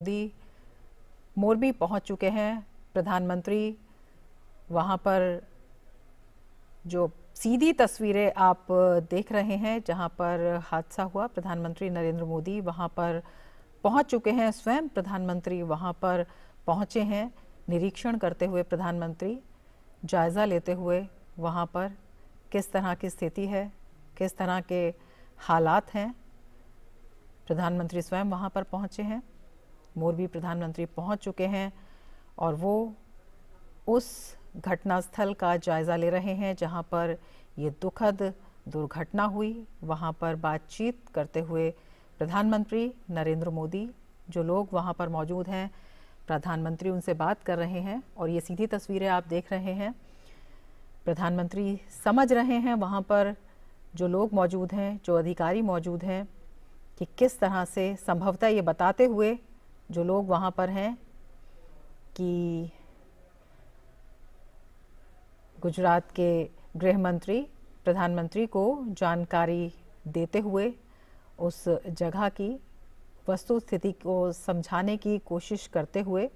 मोदी मोरबी पहुंच चुके हैं। प्रधानमंत्री वहां पर जो सीधी तस्वीरें आप देख रहे हैं जहां पर हादसा हुआ, प्रधानमंत्री नरेंद्र मोदी वहां पर पहुंच चुके हैं। स्वयं प्रधानमंत्री वहां पर पहुंचे हैं। निरीक्षण करते हुए प्रधानमंत्री जायज़ा लेते हुए वहां पर किस तरह की स्थिति है, किस तरह के हालात हैं। प्रधानमंत्री स्वयं वहां पर पहुंचे हैं। मोरबी प्रधानमंत्री पहुंच चुके हैं और वो उस घटनास्थल का जायज़ा ले रहे हैं जहां पर ये दुखद दुर्घटना हुई। वहां पर बातचीत करते हुए प्रधानमंत्री नरेंद्र मोदी, जो लोग वहां पर मौजूद हैं, प्रधानमंत्री उनसे बात कर रहे हैं और ये सीधी तस्वीरें आप देख रहे हैं। प्रधानमंत्री समझ रहे हैं वहां पर जो लोग मौजूद हैं, जो अधिकारी मौजूद हैं, कि किस तरह से संभवतः ये बताते हुए जो लोग वहाँ पर हैं कि गुजरात के गृह मंत्री प्रधानमंत्री को जानकारी देते हुए उस जगह की वस्तु स्थिति को समझाने की कोशिश करते हुए,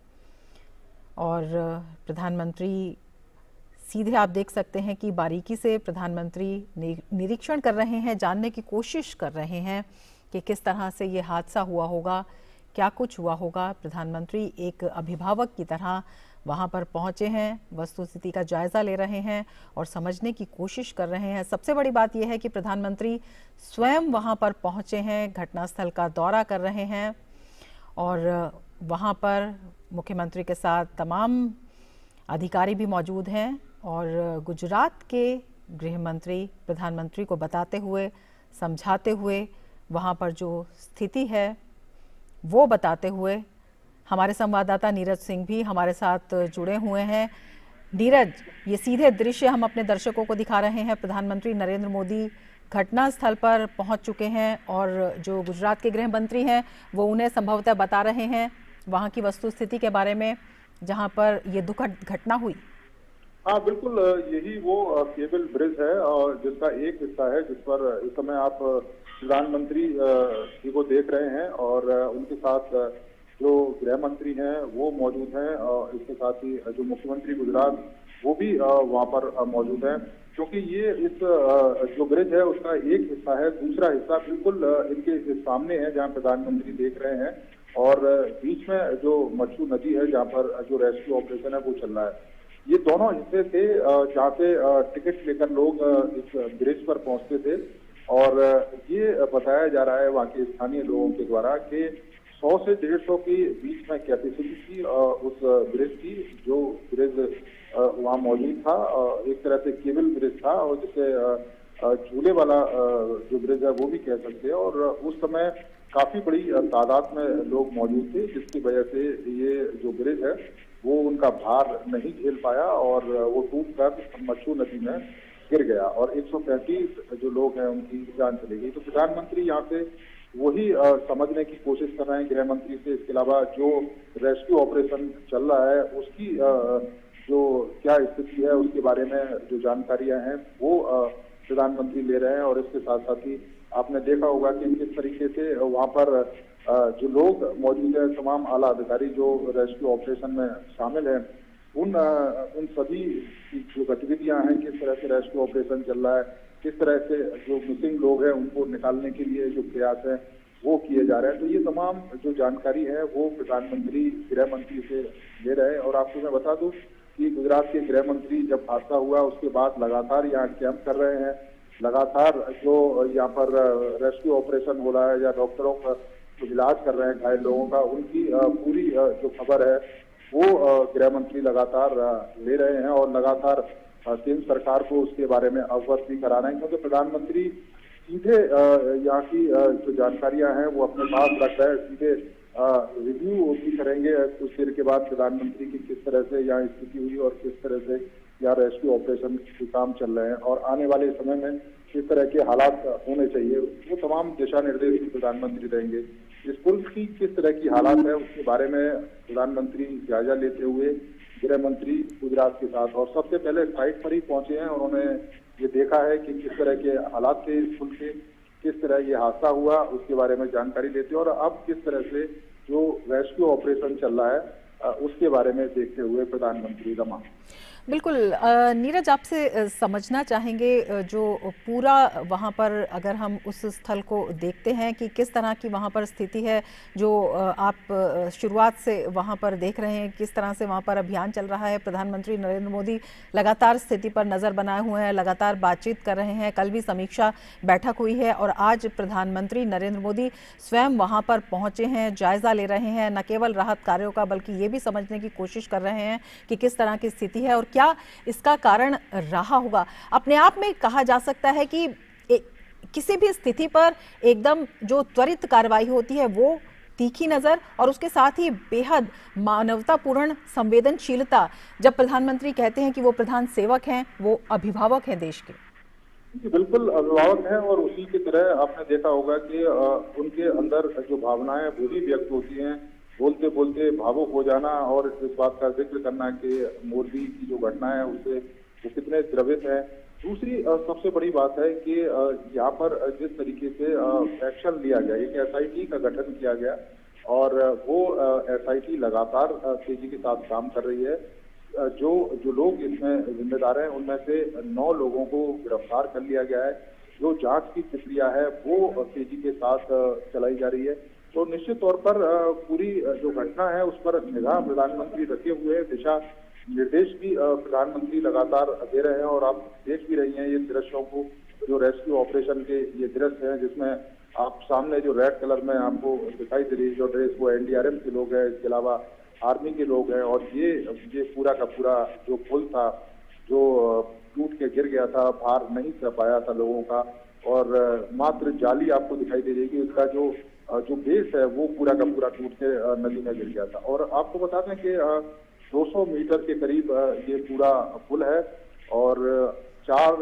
और प्रधानमंत्री सीधे आप देख सकते हैं कि बारीकी से प्रधानमंत्री निरीक्षण कर रहे हैं, जानने की कोशिश कर रहे हैं कि किस तरह से ये हादसा हुआ होगा, क्या कुछ हुआ होगा। प्रधानमंत्री एक अभिभावक की तरह वहां पर पहुंचे हैं, वस्तुस्थिति का जायजा ले रहे हैं और समझने की कोशिश कर रहे हैं। सबसे बड़ी बात यह है कि प्रधानमंत्री स्वयं वहां पर पहुंचे हैं, घटनास्थल का दौरा कर रहे हैं और वहां पर मुख्यमंत्री के साथ तमाम अधिकारी भी मौजूद हैं और गुजरात के गृह मंत्री प्रधानमंत्री को बताते हुए, समझाते हुए, वहां पर जो स्थिति है वो बताते हुए, हमारे संवाददाता नीरज सिंह भी हमारे साथ जुड़े हुए हैं। नीरज, ये सीधे दृश्य हम अपने दर्शकों को दिखा रहे हैं। प्रधानमंत्री नरेंद्र मोदी घटनास्थल पर पहुंच चुके हैं और जो गुजरात के गृह मंत्री हैं वो उन्हें संभवतः बता रहे हैं वहां की वस्तुस्थिति के बारे में जहां पर ये दुखद घटना हुई। हाँ बिल्कुल, यही वो केबल ब्रिज है और जिसका एक हिस्सा है जिस पर इस समय आप प्रधानमंत्री जी को देख रहे हैं और उनके साथ जो गृह मंत्री हैं वो मौजूद हैं और इसके साथ ही जो मुख्यमंत्री गुजरात वो भी वहाँ पर मौजूद हैं। क्योंकि ये इस जो ब्रिज है उसका एक हिस्सा है, दूसरा हिस्सा बिल्कुल इनके सामने है जहाँ प्रधानमंत्री देख रहे हैं और बीच में जो मच्छू नदी है जहाँ पर जो रेस्क्यू ऑपरेशन है वो चल रहा है। ये दोनों हिस्से थे जहाँ से टिकट लेकर लोग इस ब्रिज पर पहुंचते थे और ये बताया जा रहा है वहाँ के स्थानीय लोगों के द्वारा कि 100 से 150 के बीच में कैपेसिटी थी उस ब्रिज की। जो ब्रिज वहाँ मौजूद था एक तरह से केबल ब्रिज था और जिसे झूले वाला जो ब्रिज है वो भी कह सकते हैं और उस समय काफी बड़ी तादाद में लोग मौजूद थे जिसकी वजह से ये जो ब्रिज है वो उनका भार नहीं झेल पाया और वो टूटकर मच्छू नदी में गिर गया और 135 जो लोग हैं उनकी जान चली गई। तो प्रधानमंत्री यहाँ से वही समझने की कोशिश कर रहे हैं गृह मंत्री से। इसके अलावा जो रेस्क्यू ऑपरेशन चल रहा है उसकी जो क्या स्थिति है उसके बारे में जो जानकारियां हैं वो प्रधानमंत्री ले रहे हैं और इसके साथ साथ ही आपने देखा होगा कि किस तरीके से वहाँ पर जो लोग मौजूद हैं, तमाम आला अधिकारी जो रेस्क्यू ऑपरेशन में शामिल हैं, उन सभी की जो गतिविधियां हैं, किस तरह से रेस्क्यू ऑपरेशन चल रहा है, किस तरह से जो मिसिंग लोग हैं उनको निकालने के लिए जो प्रयास है वो किए जा रहे हैं। तो ये तमाम जो जानकारी है वो प्रधानमंत्री गृह मंत्री से ले रहे हैं। और आपको मैं बता दूं कि गुजरात के गृह मंत्री जब हादसा हुआ उसके बाद लगातार यहाँ कैंप कर रहे हैं, लगातार जो यहाँ पर रेस्क्यू ऑपरेशन हो रहा है या डॉक्टरों का इलाज कर रहे हैं घायल लोगों का, उनकी पूरी जो खबर है वो गृह मंत्री लगातार ले रहे हैं और लगातार केंद्र सरकार को उसके बारे में अवगत भी करा रहे हैं। क्योंकि प्रधानमंत्री सीधे यहाँ की जो जानकारियां हैं वो अपने पास रख रहे हैं, सीधे रिव्यू भी करेंगे कुछ देर के बाद प्रधानमंत्री की किस तरह से यहाँ स्थिति हुई और किस तरह से यहाँ रेस्क्यू ऑपरेशन के काम चल रहे हैं और आने वाले समय में किस तरह के हालात होने चाहिए वो तमाम दिशा निर्देश भी प्रधानमंत्री देंगे। इस पुल की किस तरह की हालात है उसके बारे में प्रधानमंत्री जायजा लेते हुए गृह मंत्री गुजरात के साथ और सबसे पहले साइट पर ही पहुंचे हैं। उन्होंने ये देखा है कि किस तरह के हालात थे इस पुल के, किस तरह ये हादसा हुआ उसके बारे में जानकारी लेते हैं और अब किस तरह से जो रेस्क्यू ऑपरेशन चल रहा है उसके बारे में देखते हुए प्रधानमंत्री रमा। बिल्कुल नीरज, आपसे समझना चाहेंगे जो पूरा वहाँ पर अगर हम उस स्थल को देखते हैं कि किस तरह की वहाँ पर स्थिति है, जो आप शुरुआत से वहाँ पर देख रहे हैं, किस तरह से वहाँ पर अभियान चल रहा है। प्रधानमंत्री नरेंद्र मोदी लगातार स्थिति पर नज़र बनाए हुए हैं, लगातार बातचीत कर रहे हैं। कल भी समीक्षा बैठक हुई है और आज प्रधानमंत्री नरेंद्र मोदी स्वयं वहाँ पर पहुँचे हैं, जायजा ले रहे हैं, न केवल राहत कार्यों का बल्कि ये भी समझने की कोशिश कर रहे हैं कि किस तरह की स्थिति है और क्या इसका कारण रहा होगा। अपने आप में कहा जा सकता है कि किसी भी स्थिति पर एकदम जो त्वरित कार्रवाई होती है वो तीखी नजर और उसके साथ ही बेहद मानवतापूर्ण संवेदनशीलता। जब प्रधानमंत्री कहते हैं कि वो प्रधान सेवक हैं, वो अभिभावक हैं देश के। बिल्कुल अभिभावक हैं और उसी की तरह आपने देखा होगा कि उनके अंदर जो भावनाएं वो भी व्यक्त होती हैं। बोलते बोलते भावुक हो जाना और इस बात का जिक्र करना कि मोरबी की जो घटना है उससे वो कितने द्रवित है। दूसरी सबसे बड़ी बात है कि यहाँ पर जिस तरीके से एक्शन लिया गया, एक एसआईटी का गठन किया गया और वो एसआईटी लगातार तेजी के साथ काम कर रही है। जो लोग इसमें जिम्मेदार हैं उनमें से 9 लोगों को गिरफ्तार कर लिया गया है। जो जांच की प्रक्रिया है वो तेजी के साथ चलाई जा रही है। तो निश्चित तौर पर पूरी जो घटना है उस पर निगाह प्रधानमंत्री रखे हुए हैं। दिशा निर्देश भी प्रधानमंत्री लगातार दे रहे हैं और आप देख भी रही हैं ये दृश्यों को, जो रेस्क्यू ऑपरेशन के ये दृश्य हैं जिसमें आप सामने जो रेड कलर में आपको दिखाई दे रही है जो ड्रेस, वो एनडीआरएफ के लोग हैं, इसके अलावा आर्मी के लोग हैं। और ये पूरा का पूरा जो पुल था जो टूट के गिर गया था, भार नहीं सह पाया था लोगों का और मात्र जाली आपको दिखाई दे रही है कि उसका जो बेस है वो पूरा का पूरा टूट के नदी में गिर गया था। और आपको बता दें कि 200 मीटर के करीब ये पूरा पुल है और 4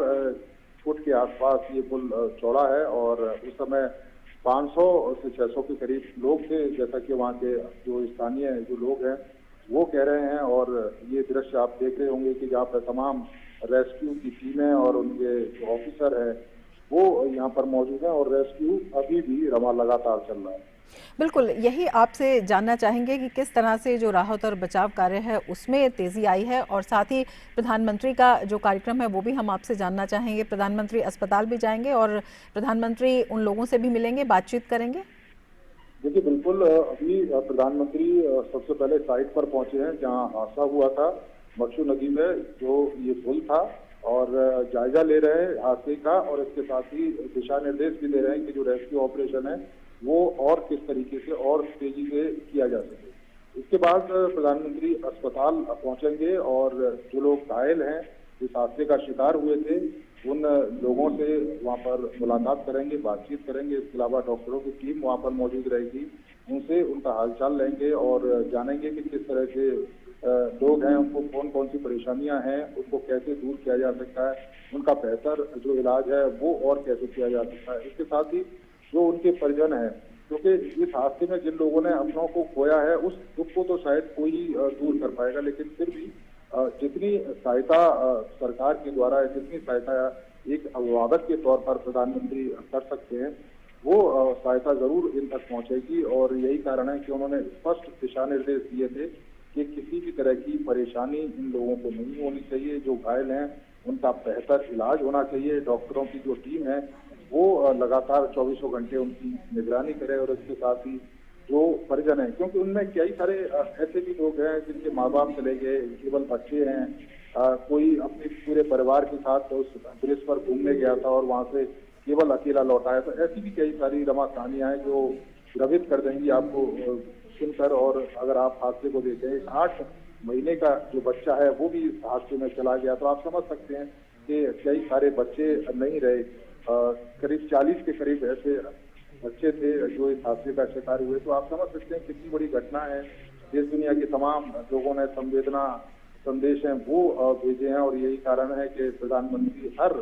फुट के आसपास ये पुल चौड़ा है और उस समय 500 से 600 के करीब लोग थे, जैसा कि वहाँ के जो स्थानीय जो लोग हैं वो कह रहे हैं। और ये दृश्य आप देख रहे होंगे कि जहाँ पर तमाम रेस्क्यू की टीमें और उनके जो ऑफिसर हैं वो यहाँ पर मौजूद हैं और रेस्क्यू अभी भी रमा लगातार चल रहा है। बिल्कुल, यही आपसे जानना चाहेंगे कि किस तरह से जो राहत और बचाव कार्य है उसमें तेजी आई है और साथ ही प्रधानमंत्री का जो कार्यक्रम है वो भी हम आपसे जानना चाहेंगे। प्रधानमंत्री अस्पताल भी जाएंगे और प्रधानमंत्री उन लोगों से भी मिलेंगे, बातचीत करेंगे। देखिए बिल्कुल, अभी प्रधानमंत्री सबसे पहले साइट पर पहुंचे हैं जहाँ हादसा हुआ था मक्षू नदी में, जो ये पुल था, और जायजा ले रहे हैं हादसे का और इसके साथ ही दिशा निर्देश भी दे रहे हैं कि जो रेस्क्यू ऑपरेशन है वो और किस तरीके से और तेजी से किया जा सके। इसके बाद प्रधानमंत्री अस्पताल पहुंचेंगे और जो लोग घायल हैं, इस हादसे का शिकार हुए थे, उन लोगों से वहां पर मुलाकात करेंगे, बातचीत करेंगे। इसके अलावा डॉक्टरों की टीम वहां पर मौजूद रहेगी, उनसे उनका हालचाल लेंगे और जानेंगे कि किस तरह के लोग हैं, उनको कौन कौन सी परेशानियां हैं, उनको कैसे दूर किया जा सकता है, उनका बेहतर जो इलाज है वो और कैसे किया जा सकता है। इसके साथ ही जो उनके परिजन हैं, क्योंकि इस हादसे में जिन लोगों ने अपनों को खोया है उस दुख को तो शायद कोई ही दूर कर पाएगा, लेकिन फिर भी जितनी सहायता सरकार के द्वारा, जितनी सहायता एक अभिभावक के तौर पर प्रधानमंत्री कर सकते हैं वो सहायता जरूर इन तक पहुंचेगी। और यही कारण है कि उन्होंने स्पष्ट दिशा निर्देश दिए थे कि किसी भी तरह की परेशानी इन लोगों को नहीं होनी चाहिए। जो घायल हैं उनका बेहतर इलाज होना चाहिए। डॉक्टरों की जो टीम है वो लगातार 24 घंटे उनकी निगरानी करे और इसके साथ ही जो परिजन है, क्योंकि उनमें कई सारे ऐसे भी लोग हैं जिनके माँ बाप चले गए, केवल बच्चे हैं, कोई अपने पूरे परिवार के साथ उस ब्रिज पर घूमने गया था और वहां से केवल अकेला लौटा है। तो ऐसी भी कई सारी रमा कहानियां हैं जो द्रवित कर देंगी आपको सुनकर। और अगर आप हादसे को देखें, 8 महीने का जो बच्चा है वो भी इस हादसे में चला गया, तो आप समझ सकते हैं कि कई सारे बच्चे नहीं रहे। करीब 40 के करीब ऐसे बच्चे थे जो इस हादसे का शिकार हुए। तो आप समझ सकते हैं कितनी बड़ी घटना है। देश दुनिया के तमाम लोगों ने संवेदना संदेश हैं वो भेजे हैं और यही कारण है कि प्रधानमंत्री हर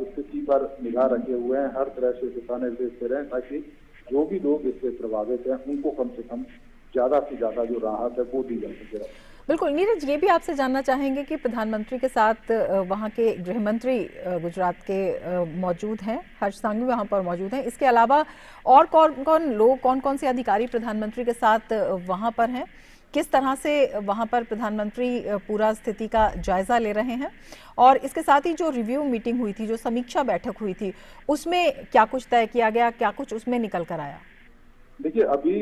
स्थिति पर निगाह रखे हुए हैं, हर तरह से दिशा निर्देश दे रहे हैं ताकि जो भी लोग इससे प्रभावित हैं उनको कम से कम ज्यादा से ज्यादा जो राहत है वो दी जा सके। बिल्कुल नीरज, ये भी आपसे जानना चाहेंगे कि प्रधानमंत्री के साथ वहाँ के गृह मंत्री गुजरात के मौजूद हैं, हर्ष सांघवी वहाँ पर मौजूद हैं। इसके अलावा और कौन कौन लोग, कौन कौन से अधिकारी प्रधानमंत्री के साथ वहाँ पर हैं? किस तरह से वहाँ पर प्रधानमंत्री पूरा स्थिति का जायजा ले रहे हैं? और इसके साथ ही जो रिव्यू मीटिंग हुई थी, जो समीक्षा बैठक हुई थी, उसमें क्या कुछ तय किया गया, क्या कुछ उसमें निकल कर आया? देखिए, अभी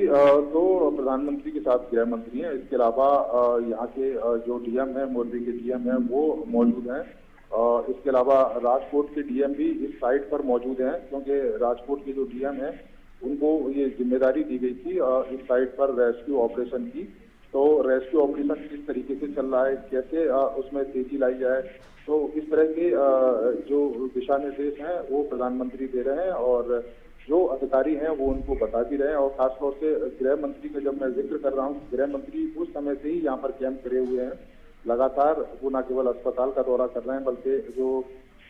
तो प्रधानमंत्री के साथ गृह मंत्री हैं। इसके अलावा यहाँ के जो डीएम है, मोरबी के डीएम है, वो मौजूद हैं। इसके अलावा राजकोट के डीएम भी इस साइट पर मौजूद हैं, क्योंकि राजकोट के जो डीएम हैं उनको ये जिम्मेदारी दी गई थी इस साइट पर रेस्क्यू ऑपरेशन की। तो रेस्क्यू ऑपरेशन किस तरीके से चल रहा है, कैसे उसमें तेजी लाई जाए, तो इस तरह के जो दिशा निर्देश हैं वो प्रधानमंत्री दे रहे हैं और जो अधिकारी हैं वो उनको बता भी रहे हैं। और खासतौर से गृह मंत्री का जब मैं जिक्र कर रहा हूँ, गृह मंत्री उस समय से ही यहाँ पर कैंप करे हुए हैं। लगातार वो न केवल अस्पताल का दौरा कर रहे हैं, बल्कि जो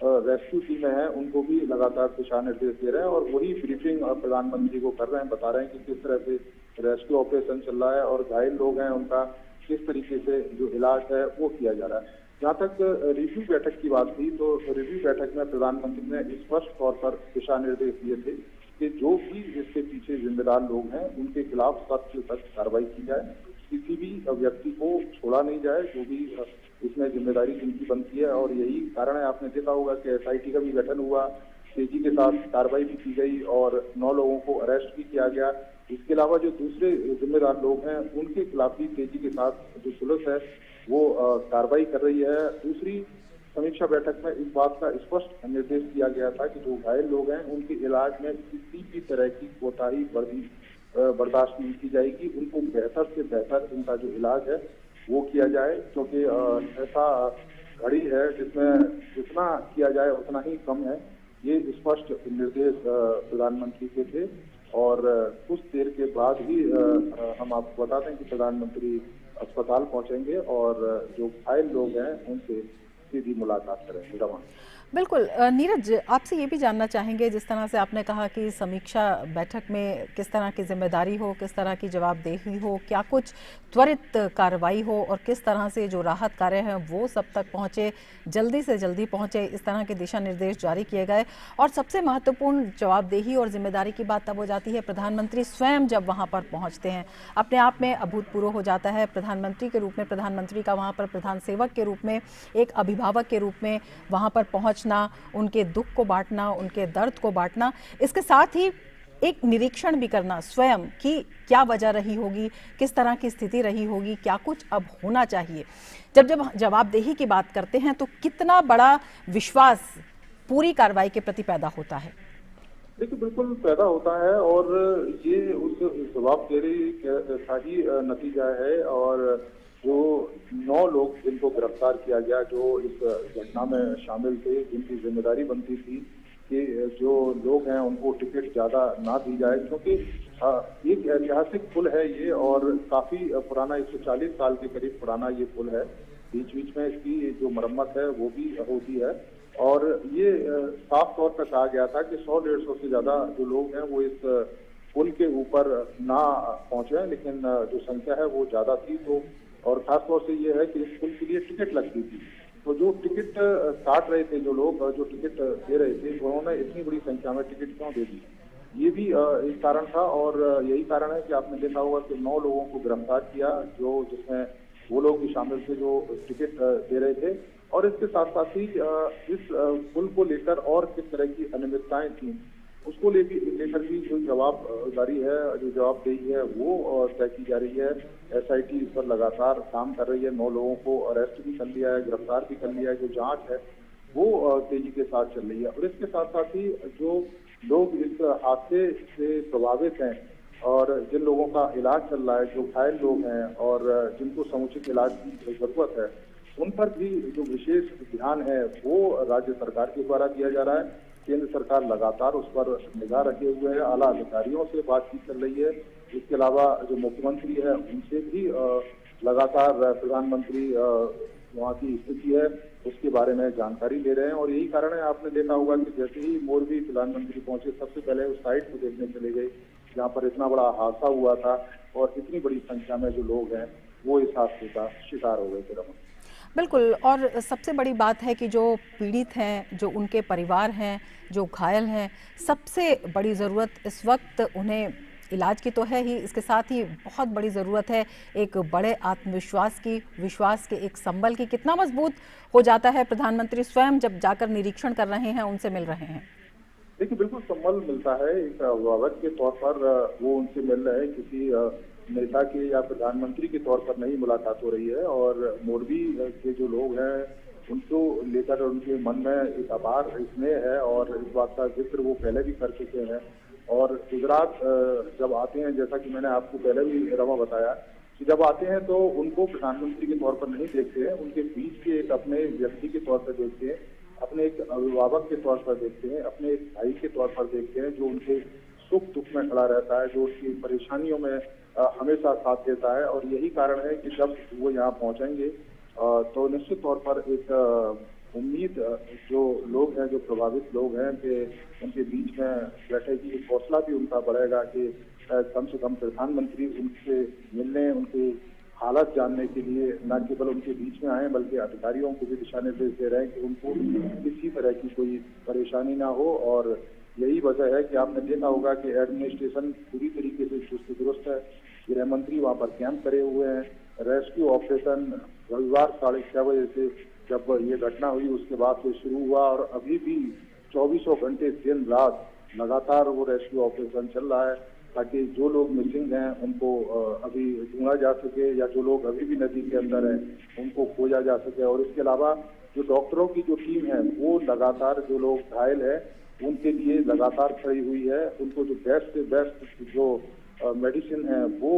रेस्क्यू टीमें हैं उनको भी लगातार दिशा निर्देश दे रहे हैं और वही ब्रीफिंग प्रधानमंत्री को कर रहे हैं, बता रहे हैं कि किस तरह से रेस्क्यू ऑपरेशन चल रहा है और घायल लोग हैं उनका किस तरीके से जो इलाज है वो किया जा रहा है। जहाँ तक रिव्यू बैठक की बात थी, तो रिव्यू बैठक में प्रधानमंत्री ने स्पष्ट तौर पर दिशा निर्देश दिए थे कि जो भी इसके पीछे जिम्मेदार लोग हैं उनके खिलाफ सख्त से सख्त कार्रवाई की जाए, किसी भी व्यक्ति को छोड़ा नहीं जाए जो भी इसमें जिम्मेदारी जिनकी बनती है। और यही कारण है, आपने देखा होगा कि एसआईटी का भी गठन हुआ, तेजी के साथ कार्रवाई भी की गई और 9 लोगों को अरेस्ट भी किया गया। इसके अलावा जो दूसरे जिम्मेदार लोग हैं उनके खिलाफ भी तेजी के साथ जो पुलिस है वो कार्रवाई कर रही है। दूसरी समीक्षा बैठक में इस बात का स्पष्ट निर्देश दिया गया था कि जो घायल लोग हैं उनके इलाज में किसी भी तरह की कोताही बर्दाश्त नहीं की जाएगी। उनको बेहतर से बेहतर उनका जो इलाज है वो किया जाए, क्योंकि ऐसा घड़ी है जिसमें जितना किया जाए उतना ही कम है। ये स्पष्ट निर्देश प्रधानमंत्री के थे और कुछ देर के बाद ही हम आपको बता दें कि प्रधानमंत्री अस्पताल पहुंचेंगे और जो घायल लोग हैं उनसे सीधी मुलाकात करेंगे। रवा बिल्कुल नीरज, आपसे ये भी जानना चाहेंगे, जिस तरह से आपने कहा कि समीक्षा बैठक में किस तरह की जिम्मेदारी हो, किस तरह की जवाबदेही हो, क्या कुछ त्वरित कार्रवाई हो और किस तरह से जो राहत कार्य हैं वो सब तक पहुंचे, जल्दी से जल्दी पहुंचे, इस तरह के दिशा निर्देश जारी किए गए। और सबसे महत्वपूर्ण जवाबदेही और जिम्मेदारी की बात तब हो जाती है प्रधानमंत्री स्वयं जब वहाँ पर पहुँचते हैं। अपने आप में अभूतपूर्व हो जाता है प्रधानमंत्री के रूप में, प्रधानमंत्री का वहाँ पर प्रधान सेवक के रूप में, एक अभिभावक के रूप में वहाँ पर पहुँच, उनके दुख को बांटना, उनके दर्द को बांटना, इसके साथ ही एक निरीक्षण भी करना स्वयं कि क्या वजह रही होगी, किस तरह की स्थिति रही होगी, क्या कुछ अब होना चाहिए। जब जवाबदेही की बात करते हैं तो कितना बड़ा विश्वास पूरी कार्रवाई के प्रति पैदा होता है? देखिए, बिल्कुल पैदा होता है और ये उस जवाबदेही का ही नतीजा है। और जो 9 लोग जिनको गिरफ्तार किया गया, जो इस घटना में शामिल थे, जिनकी जिम्मेदारी बनती थी कि जो लोग हैं उनको टिकट ज्यादा ना दी जाए, क्योंकि एक ऐतिहासिक पुल है ये और काफी पुराना, 140 साल के करीब पुराना ये पुल है। बीच बीच में इसकी जो मरम्मत है वो भी होती है और ये साफ तौर पर कहा गया था कि 100-150 से ज्यादा जो लोग हैं वो इस पुल के ऊपर ना पहुंचे, लेकिन जो संख्या है वो ज्यादा थी। तो और खासतौर से ये है कि इस पुल के लिए टिकट लगती थी, तो जो टिकट काट रहे थे, जो लोग जो टिकट दे रहे थे, उन्होंने इतनी बड़ी संख्या में टिकट क्यों दे दी, ये भी एक कारण था। और यही कारण है कि आपने देखा होगा कि 9 लोगों को गिरफ्तार किया, जो जिसमें वो लोग भी शामिल थे जो टिकट दे रहे थे। और इसके साथ साथ ही इस पुल को लेकर और किस तरह की अनियमितताएं थी उसको लेकर भी जो जवाबदारी है, जो जवाबदेही है वो तय की जा रही है। एसआईटी इस पर लगातार काम कर रही है, 9 लोगों को अरेस्ट भी कर लिया है, गिरफ्तार भी कर लिया है। जो जांच है वो तेजी के साथ चल रही है और इसके साथ साथ ही जो लोग इस हादसे से प्रभावित हैं और जिन लोगों का इलाज चल रहा है, जो घायल लोग हैं और जिनको समुचित इलाज की जरूरत है, उन पर भी जो विशेष ध्यान है वो राज्य सरकार के द्वारा दिया जा रहा है। केंद्र सरकार लगातार उस पर निगाह रखे हुए है, आला अधिकारियों से बातचीत चल रही है। इसके अलावा जो मुख्यमंत्री है उनसे भी लगातार प्रधानमंत्री वहाँ की स्थिति है उसके बारे में जानकारी ले रहे हैं। और यही कारण है, आपने देखा होगा कि जैसे ही मोरबी प्रधानमंत्री पहुंचे, सबसे पहले उस साइट को देखने चले गए जहाँ पर इतना बड़ा हादसा हुआ था और इतनी बड़ी संख्या में जो लोग हैं वो इस हादसे का शिकार हो गए थे। रमन, बिल्कुल। और सबसे बड़ी बात है कि जो पीड़ित हैं, जो उनके परिवार हैं, जो घायल हैं, सबसे बड़ी ज़रूरत इस वक्त उन्हें इलाज की तो है ही, इसके साथ ही बहुत बड़ी ज़रूरत है एक बड़े आत्मविश्वास की, विश्वास के, एक संबल की। कितना मजबूत हो जाता है प्रधानमंत्री स्वयं जब जाकर निरीक्षण कर रहे हैं, उनसे मिल रहे हैं? देखिए बिल्कुल संबल मिलता है एक अभिभावक के तौर पर। वो उनसे मिल रहे हैं, किसी नेता के या प्रधानमंत्री के तौर पर नहीं मुलाकात हो रही है। और मोरबी के जो लोग हैं उनको लेकर उनके मन में एक अपार स्नेह है और इस बात का जिक्र वो पहले भी कर चुके हैं। और गुजरात जब आते हैं, जैसा कि मैंने आपको पहले भी रमा बताया कि जब आते हैं तो उनको प्रधानमंत्री के तौर पर नहीं देखते हैं, उनके बीच के एक अपने व्यक्ति के तौर पर देखते हैं, अपने एक अभिभावक के तौर पर देखते हैं, अपने एक भाई के तौर पर देखते हैं, जो उनके सुख दुख में खड़ा रहता है, जो उनकी परेशानियों में हमेशा साथ देता है। और यही कारण है कि जब वो यहाँ पहुंचेंगे तो निश्चित तौर पर एक उम्मीद जो लोग हैं, जो प्रभावित लोग हैं, कि उनके बीच में बैठेगी, हौसला भी उनका बढ़ेगा कि कम से कम प्रधानमंत्री उनसे मिलने, उनकी हालत जानने के लिए न केवल उनके बीच में आए बल्कि अधिकारियों को भी दिशा निर्देश दे रहे हैं कि उनको किसी तरह की कोई परेशानी ना हो। और यही वजह है कि आपने देखा होगा कि एडमिनिस्ट्रेशन पूरी तरीके से चुस्त दुरुस्त है। गृह मंत्री वहाँ पर कैंप करे हुए हैं। रेस्क्यू ऑपरेशन रविवार 6:30 बजे से जब ये घटना हुई उसके बाद से शुरू हुआ और अभी भी 24 घंटे दिन रात लगातार वो रेस्क्यू ऑपरेशन चल रहा है, ताकि जो लोग मिसिंग हैं उनको अभी ढूंढा जा सके, या जो लोग अभी भी नदी के अंदर हैं उनको खोजा जा सके। और इसके अलावा जो डॉक्टरों की जो टीम है वो लगातार जो लोग घायल हैं उनके लिए लगातार खड़ी हुई है। उनको जो बेस्ट से बेस्ट जो मेडिसिन है वो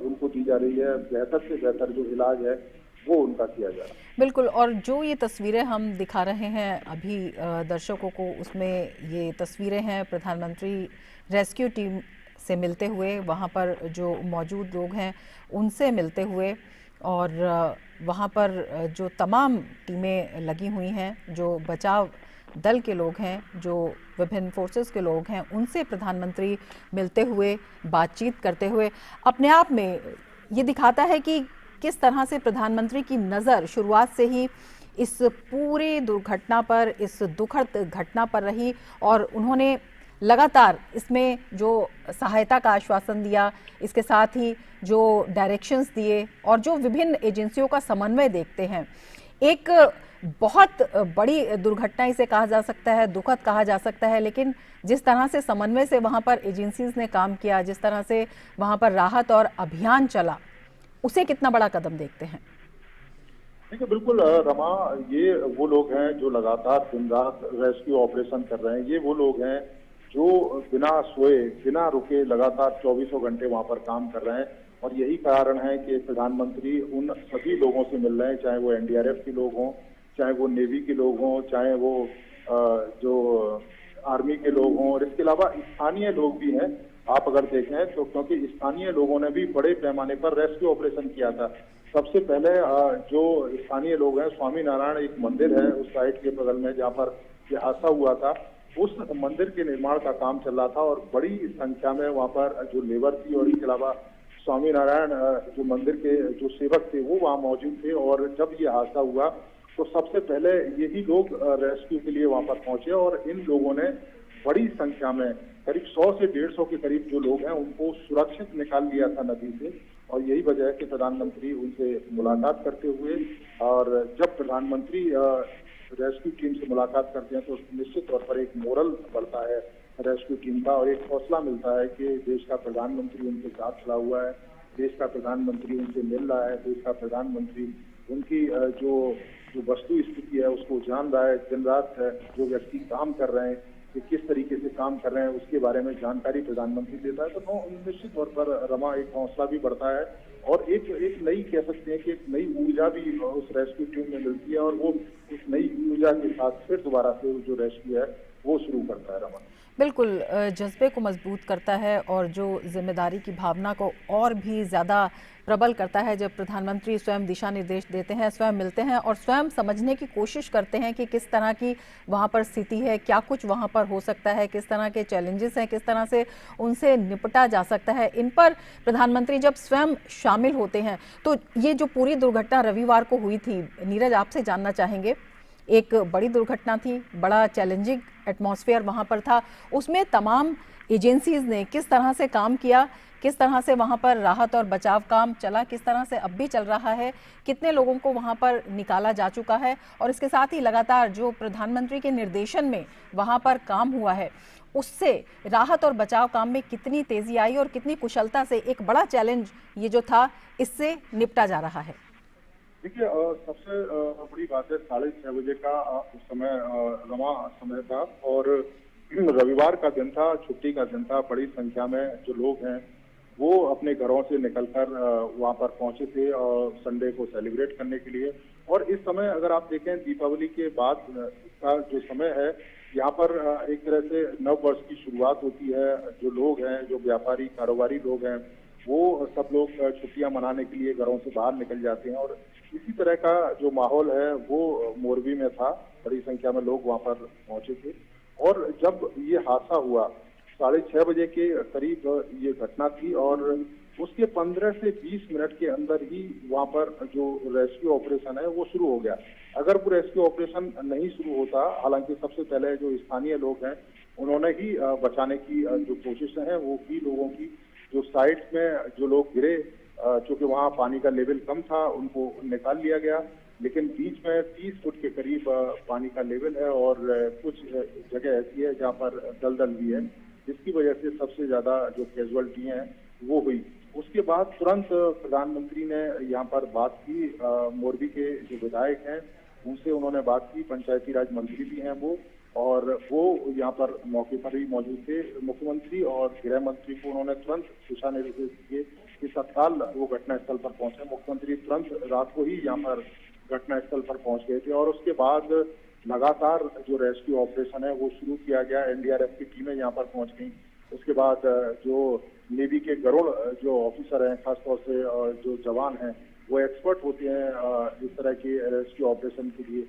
उनको दी जा रही है, बेहतर से बेहतर जो इलाज है वो उनका किया जा रहा है। बिल्कुल। और जो ये तस्वीरें हम दिखा रहे हैं अभी दर्शकों को, उसमें ये तस्वीरें हैं प्रधानमंत्री रेस्क्यू टीम से मिलते हुए, वहाँ पर जो मौजूद लोग हैं उनसे मिलते हुए, और वहाँ पर जो तमाम टीमें लगी हुई हैं, जो बचाव दल के लोग हैं, जो विभिन्न फोर्सेस के लोग हैं, उनसे प्रधानमंत्री मिलते हुए, बातचीत करते हुए, अपने आप में ये दिखाता है कि किस तरह से प्रधानमंत्री की नज़र शुरुआत से ही इस पूरी दुर्घटना पर, इस दुखद घटना पर रही, और उन्होंने लगातार इसमें जो सहायता का आश्वासन दिया, इसके साथ ही जो डायरेक्शंस दिए और जो विभिन्न एजेंसियों का समन्वय देखते हैं। एक बहुत बड़ी दुर्घटना इसे कहा जा सकता है, दुखद कहा जा सकता है, लेकिन जिस तरह से समन्वय से वहाँ पर एजेंसीज ने काम किया, जिस तरह से वहाँ पर राहत और अभियान चला, उसे कितना बड़ा कदम देखते हैं? देखिए बिल्कुल रमा, ये वो लोग हैं जो लगातार दिन रात रेस्क्यू ऑपरेशन कर रहे हैं। ये वो लोग हैं जो बिना सोए, बिना रुके लगातार 24 घंटे वहाँ पर काम कर रहे हैं। और यही कारण है कि प्रधानमंत्री उन सभी लोगों से मिल रहे हैं, चाहे वो एनडीआरएफ के लोग हों, चाहे वो नेवी के लोग हों, चाहे वो जो आर्मी के लोग हों, और इसके अलावा स्थानीय लोग भी हैं। आप अगर देखें तो, क्योंकि स्थानीय लोगों ने भी बड़े पैमाने पर रेस्क्यू ऑपरेशन किया था। सबसे पहले जो स्थानीय लोग हैं, स्वामी नारायण एक मंदिर है उस साइड के बगल में जहाँ पर यह हादसा हुआ था, उस मंदिर के निर्माण का काम चल रहा था और बड़ी संख्या में वहाँ पर जो लेबर थी, और इसके अलावा स्वामी नारायण जो मंदिर के जो सेवक थे वो वहाँ मौजूद थे। और जब ये हादसा हुआ तो सबसे पहले यही लोग रेस्क्यू के लिए वहाँ पर पहुंचे, और इन लोगों ने बड़ी संख्या में करीब 100 से 150 के करीब जो लोग हैं उनको सुरक्षित निकाल लिया था नदी से। और यही वजह है कि प्रधानमंत्री उनसे मुलाकात करते हुए, और जब प्रधानमंत्री रेस्क्यू टीम से मुलाकात करते हैं तो निश्चित तौर पर एक मोरल बढ़ता है रेस्क्यू टीम का, और एक हौसला मिलता है कि देश का प्रधानमंत्री उनके साथ खड़ा हुआ है, देश का प्रधानमंत्री उनसे मिल रहा है, देश का प्रधानमंत्री उनकी जो वस्तु स्थिति है उसको जान रहा है। दिन रात जो व्यक्ति काम कर रहे हैं कि किस तरीके से काम कर रहे हैं उसके बारे में जानकारी प्रधानमंत्री देता है। तो निश्चित तौर पर रमा एक हौसला भी बढ़ता है, और एक नई कह सकते हैं कि एक नई ऊर्जा भी उस रेस्क्यू टीम में मिलती है, और वो उस नई ऊर्जा के साथ फिर दोबारा से जो रेस्क्यू है वो शुरू करता है। रमा बिल्कुल जज्बे को मजबूत करता है और जो जिम्मेदारी की भावना को और भी ज़्यादा प्रबल करता है जब प्रधानमंत्री स्वयं दिशा निर्देश देते हैं, स्वयं मिलते हैं और स्वयं समझने की कोशिश करते हैं कि किस तरह की वहाँ पर स्थिति है, क्या कुछ वहाँ पर हो सकता है, किस तरह के चैलेंजेस हैं, किस तरह से उनसे निपटा जा सकता है। इन पर प्रधानमंत्री जब स्वयं शामिल होते हैं तो ये जो पूरी दुर्घटना रविवार को हुई थी, नीरज आपसे जानना चाहेंगे, एक बड़ी दुर्घटना थी, बड़ा चैलेंजिंग एटमॉस्फेयर वहाँ पर था, उसमें तमाम एजेंसीज ने किस तरह से काम किया, किस तरह से वहाँ पर राहत और बचाव काम चला, किस तरह से अब भी चल रहा है, कितने लोगों को वहाँ पर निकाला जा चुका है और इसके साथ ही लगातार जो प्रधानमंत्री के निर्देशन में वहाँ पर काम हुआ है उससे राहत और बचाव काम में कितनी तेजी आई और कितनी कुशलता से एक बड़ा चैलेंज ये जो था इससे निपटा जा रहा है। देखिए, सबसे बड़ी बात है 6:30 बजे का उस समय रमा समय था और रविवार का दिन था, छुट्टी का दिन था। बड़ी संख्या में जो लोग हैं वो अपने घरों से निकलकर वहां पर पहुंचे थे और संडे को सेलिब्रेट करने के लिए। और इस समय अगर आप देखें दीपावली के बाद का जो समय है, यहाँ पर एक तरह से नव वर्ष की शुरुआत होती है। जो लोग हैं, जो व्यापारी कारोबारी लोग हैं, वो सब लोग छुट्टियां मनाने के लिए घरों से बाहर निकल जाते हैं और इसी तरह का जो माहौल है वो मोरबी में था। बड़ी संख्या में लोग वहां पर पहुंचे थे और जब ये हादसा हुआ 6:30 बजे के करीब ये घटना थी और उसके 15 से 20 मिनट के अंदर ही वहां पर जो रेस्क्यू ऑपरेशन है वो शुरू हो गया। अगर वो रेस्क्यू ऑपरेशन नहीं शुरू होता, हालांकि सबसे पहले जो स्थानीय लोग हैं उन्होंने ही बचाने की जो कोशिशें हैं वो की, लोगों की जो साइड में जो लोग गिरे, चूंकि वहां पानी का लेवल कम था उनको निकाल लिया गया, लेकिन बीच में 30 फुट के करीब पानी का लेवल है और कुछ जगह ऐसी है जहां पर दलदल भी है, जिसकी वजह से सबसे ज्यादा जो कैजुअलिटी हैं वो हुई। उसके बाद तुरंत प्रधानमंत्री ने यहाँ पर बात की, मोरबी के जो विधायक हैं उनसे उन्होंने बात की, पंचायती राज मंत्री भी हैं वो, और वो यहाँ पर मौके पर ही मौजूद थे। मुख्यमंत्री और गृह मंत्री को उन्होंने तुरंत दिशा निर्देश दिए कि तत्काल वो घटनास्थल पर पहुंचे। मुख्यमंत्री तुरंत रात को ही यहाँ पर घटनास्थल पर पहुंच गए थे और उसके बाद लगातार जो रेस्क्यू ऑपरेशन है वो शुरू किया गया। एनडीआरएफ की टीमें यहाँ पर पहुंच गई। उसके बाद जो नेवी के गरुड़ जो ऑफिसर हैं, खासतौर से जो जवान हैं, वो एक्सपर्ट होते हैं इस तरह के रेस्क्यू ऑपरेशन के लिए,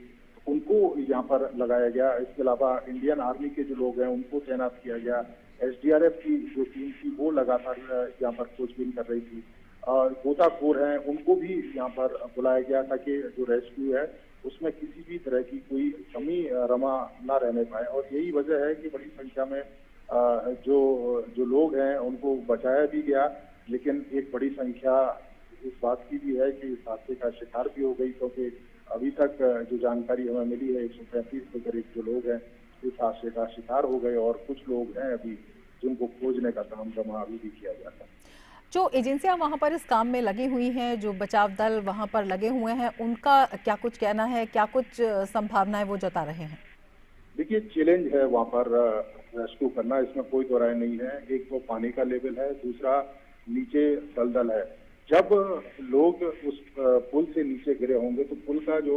उनको यहाँ पर लगाया गया। इसके अलावा इंडियन आर्मी के जो लोग हैं उनको तैनात किया गया। एसडीआरएफ की जो टीम थी वो लगातार यहाँ पर खोजबीन कर रही थी। गोताखोर हैं उनको भी यहाँ पर बुलाया गया ताकि जो रेस्क्यू है उसमें किसी भी तरह की कोई कमी रमा ना रहने पाए। और यही वजह है कि बड़ी संख्या में जो लोग हैं उनको बचाया भी गया, लेकिन एक बड़ी संख्या इस बात की भी है कि इस हादसे का शिकार भी हो गई, क्योंकि अभी तक जो जानकारी हमें मिली है 135 के करीब जो लोग हैं इस हादसे का शिकार हो गए और कुछ लोग हैं अभी जिनको खोजने का काम रमा अभी भी किया जा रहा है। जो एजेंसियां वहां पर इस काम में लगी हुई हैं, जो बचाव दल वहां पर लगे हुए हैं, उनका क्या कुछ कहना है, क्या कुछ संभावनाएं वो जता रहे हैं? देखिए, चैलेंज है वहां पर रेस्क्यू करना, इसमें कोई दो राय नहीं है। एक तो पानी का लेवल है, दूसरा नीचे दलदल है। जब लोग उस पुल से नीचे गिरे होंगे तो पुल का जो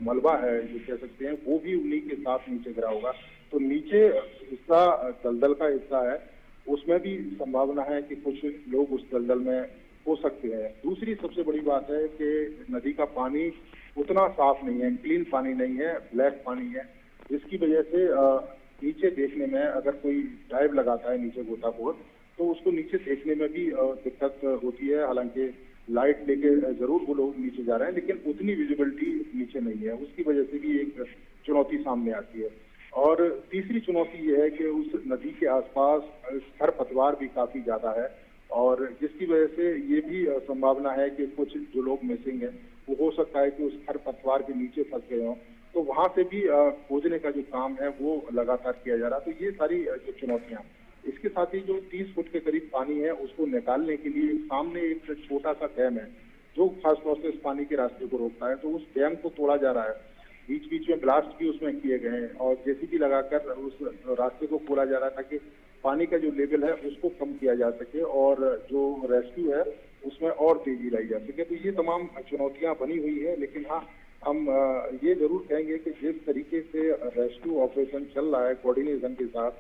मलबा है जो कह सकते हैं वो भी उन्हीं के साथ नीचे गिरा होगा। तो नीचे हिस्सा दलदल का हिस्सा है, उसमें भी संभावना है कि कुछ लोग उस दलदल में हो सकते हैं। दूसरी सबसे बड़ी बात है कि नदी का पानी उतना साफ नहीं है, क्लीन पानी नहीं है, ब्लैक पानी है, जिसकी वजह से नीचे देखने में अगर कोई डाइव लगाता है नीचे गोताखोर तो उसको नीचे देखने में भी दिक्कत होती है। हालांकि लाइट लेके जरूर वो लोग नीचे जा रहे हैं, लेकिन उतनी विजिबिलिटी नीचे नहीं है, उसकी वजह से भी एक चुनौती सामने आती है। और तीसरी चुनौती ये है कि उस नदी के आसपास खरपतवार भी काफी ज्यादा है और जिसकी वजह से ये भी संभावना है कि कुछ जो लोग मिसिंग है वो हो सकता है कि उस खरपतवार के नीचे फंस गए हों, तो वहां से भी खोजने का जो काम है वो लगातार किया जा रहा है। तो ये सारी जो चुनौतियां, इसके साथ ही जो 30 फुट के करीब पानी है उसको निकालने के लिए सामने एक छोटा सा डैम है जो खासतौर से इस पानी के रास्ते को रोकता है, तो उस डैम को तोड़ा जा रहा है। बीच बीच में ब्लास्ट भी उसमें किए गए हैं और जेसीबी लगाकर उस रास्ते को खोला जा रहा है ताकि पानी का जो लेवल है उसको कम किया जा सके और जो रेस्क्यू है उसमें और तेजी लाई जा सके। तो ये तमाम चुनौतियां बनी हुई है, लेकिन हाँ, हम ये जरूर कहेंगे कि जिस तरीके से रेस्क्यू ऑपरेशन चल रहा है कोऑर्डिनेशन के साथ,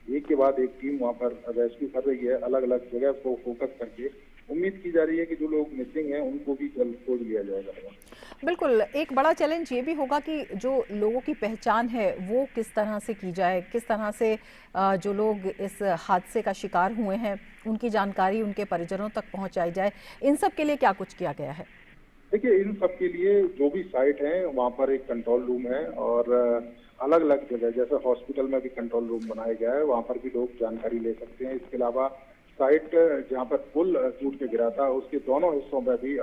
एक के बाद एक टीम वहाँ पर रेस्क्यू कर रही है, अलग अलग जगह को फोकस करके। उम्मीद की जा रही है कि जो लोग मिसिंग हैं उनको भी जल्द खोज लिया जाएगा। बिल्कुल, एक बड़ा चैलेंज ये भी होगा कि जो लोगों की पहचान है वो किस तरह से की जाए, किस तरह से जो लोग इस हादसे का शिकार हुए हैं उनकी जानकारी उनके परिजनों तक पहुंचाई जाए। इन सब के लिए क्या कुछ किया गया है? देखिए, इन सब के लिए जो भी साइट है वहाँ पर एक कंट्रोल रूम है और अलग अलग जगह जैसे हॉस्पिटल में भी कंट्रोल रूम बनाया गया है, वहाँ पर भी लोग जानकारी ले सकते हैं। इसके अलावा साइट जहाँ पर पुल टूट के गिरा था उसके दोनों हिस्सों में भी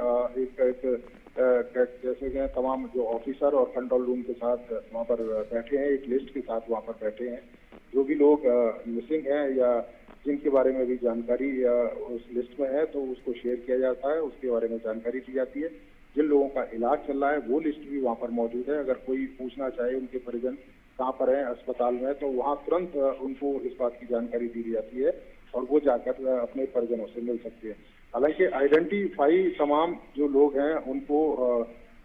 जैसे कि तमाम जो ऑफिसर और कंट्रोल रूम के साथ वहाँ पर बैठे हैं, एक लिस्ट के साथ वहाँ पर बैठे हैं। जो भी लोग मिसिंग हैं या जिनके बारे में भी जानकारी उस लिस्ट में है तो उसको शेयर किया जाता है, उसके बारे में जानकारी दी जाती है। जिन लोगों का इलाज चल रहा है वो लिस्ट भी वहाँ पर मौजूद है। अगर कोई पूछना चाहे उनके परिजन कहाँ पर हैं अस्पताल में, तो वहाँ तुरंत उनको इस बात की जानकारी दी जाती है और वो जाकर अपने परिजनों से मिल सकते हैं। हालांकि आइडेंटिफाई तमाम जो लोग हैं उनको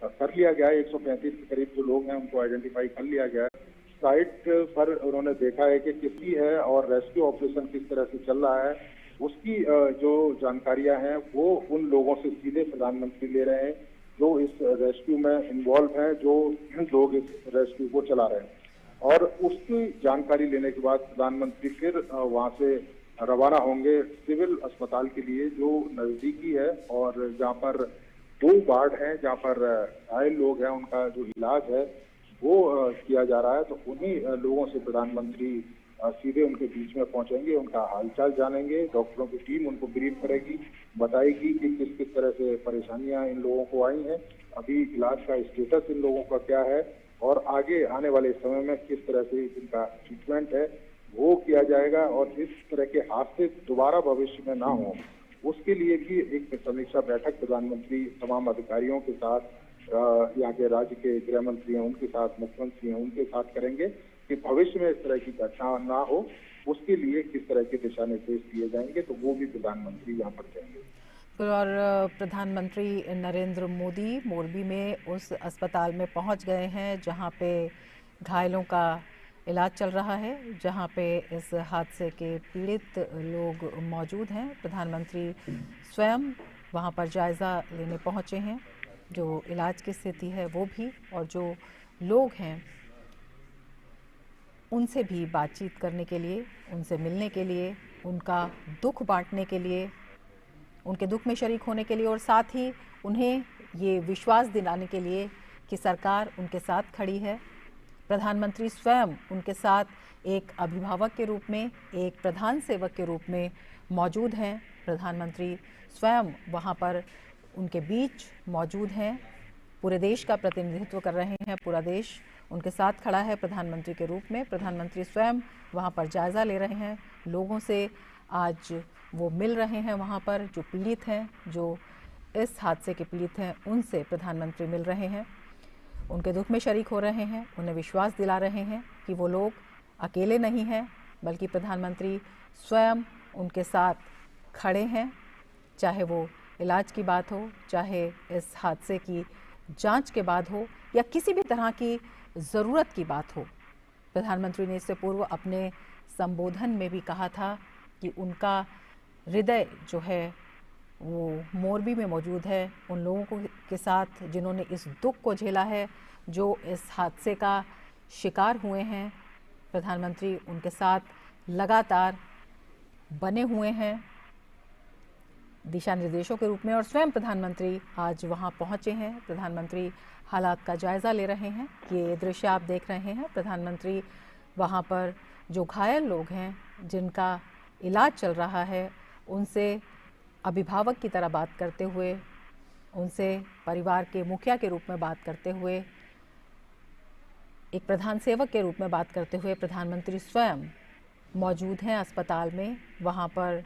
कर लिया गया है। 135 के करीब जो लोग हैं उनको आइडेंटिफाई कर लिया गया है। साइट पर उन्होंने देखा है कि किसकी है और रेस्क्यू ऑपरेशन किस तरह से चल रहा है, उसकी जो जानकारियां हैं वो उन लोगों से सीधे प्रधानमंत्री ले रहे हैं जो इस रेस्क्यू में इन्वॉल्व हैं, जो लोग इस रेस्क्यू को चला रहे हैं। और उसकी जानकारी लेने के बाद प्रधानमंत्री फिर वहां से रवाना होंगे सिविल अस्पताल के लिए जो नजदीकी है और जहाँ पर 2 वार्ड हैं जहाँ पर घायल लोग हैं, उनका जो इलाज है वो किया जा रहा है। तो उन्हीं लोगों से प्रधानमंत्री सीधे उनके बीच में पहुंचेंगे, उनका हालचाल जानेंगे। डॉक्टरों की टीम उनको ब्रीफ करेगी, बताएगी कि किस किस तरह से परेशानियां इन लोगों को आई हैं, अभी इलाज का स्टेटस इन लोगों का क्या है और आगे आने वाले समय में किस तरह से इनका ट्रीटमेंट है वो किया जाएगा। और इस तरह के हादसे दोबारा भविष्य में ना हो उसके लिए भी एक समीक्षा बैठक प्रधानमंत्री तमाम अधिकारियों के साथ, यहाँ के राज्य के गृह मंत्री हैं उनके साथ, मुख्यमंत्री हैं उनके साथ करेंगे कि भविष्य में इस तरह की घटना ना हो, उसके लिए किस तरह के दिशा निर्देश दिए जाएंगे, तो वो भी प्रधानमंत्री यहाँ पर देंगे। और प्रधानमंत्री नरेंद्र मोदी मोरबी में उस अस्पताल में पहुंच गए हैं जहां पे घायलों का इलाज चल रहा है, जहां पे इस हादसे के पीड़ित लोग मौजूद हैं। प्रधानमंत्री स्वयं वहां पर जायज़ा लेने पहुंचे हैं, जो इलाज की स्थिति है वो भी, और जो लोग हैं उनसे भी बातचीत करने के लिए, उनसे मिलने के लिए, उनका दुख बांटने के लिए, उनके दुख में शरीक होने के लिए और साथ ही उन्हें ये विश्वास दिलाने के लिए कि सरकार उनके साथ खड़ी है। प्रधानमंत्री स्वयं उनके साथ एक अभिभावक के रूप में, एक प्रधान सेवक के रूप में मौजूद हैं। प्रधानमंत्री स्वयं वहाँ पर उनके बीच मौजूद हैं, पूरे देश का प्रतिनिधित्व कर रहे हैं, पूरा देश उनके साथ खड़ा है प्रधानमंत्री के रूप में। प्रधानमंत्री स्वयं वहाँ पर जायज़ा ले रहे हैं, लोगों से आज वो मिल रहे हैं, वहाँ पर जो पीड़ित हैं, जो इस हादसे के पीड़ित हैं, उनसे प्रधानमंत्री मिल रहे हैं, उनके दुख में शरीक हो रहे हैं, उन्हें विश्वास दिला रहे हैं कि वो लोग अकेले नहीं हैं, बल्कि प्रधानमंत्री स्वयं उनके साथ खड़े हैं। चाहे वो इलाज की बात हो, चाहे इस हादसे की जांच के बाद हो या किसी भी तरह की ज़रूरत की बात हो। प्रधानमंत्री ने इससे पूर्व अपने संबोधन में भी कहा था कि उनका हृदय जो है वो मोरबी में मौजूद है, उन लोगों के साथ जिन्होंने इस दुख को झेला है, जो इस हादसे का शिकार हुए हैं। प्रधानमंत्री उनके साथ लगातार बने हुए हैं दिशा निर्देशों के रूप में और स्वयं प्रधानमंत्री आज वहां पहुंचे हैं। प्रधानमंत्री हालात का जायज़ा ले रहे हैं। ये दृश्य आप देख रहे हैं, प्रधानमंत्री वहां पर जो घायल लोग हैं, जिनका इलाज चल रहा है, उनसे अभिभावक की तरह बात करते हुए, उनसे परिवार के मुखिया के रूप में बात करते हुए, एक प्रधान सेवक के रूप में बात करते हुए प्रधानमंत्री स्वयं मौजूद हैं अस्पताल में। वहाँ पर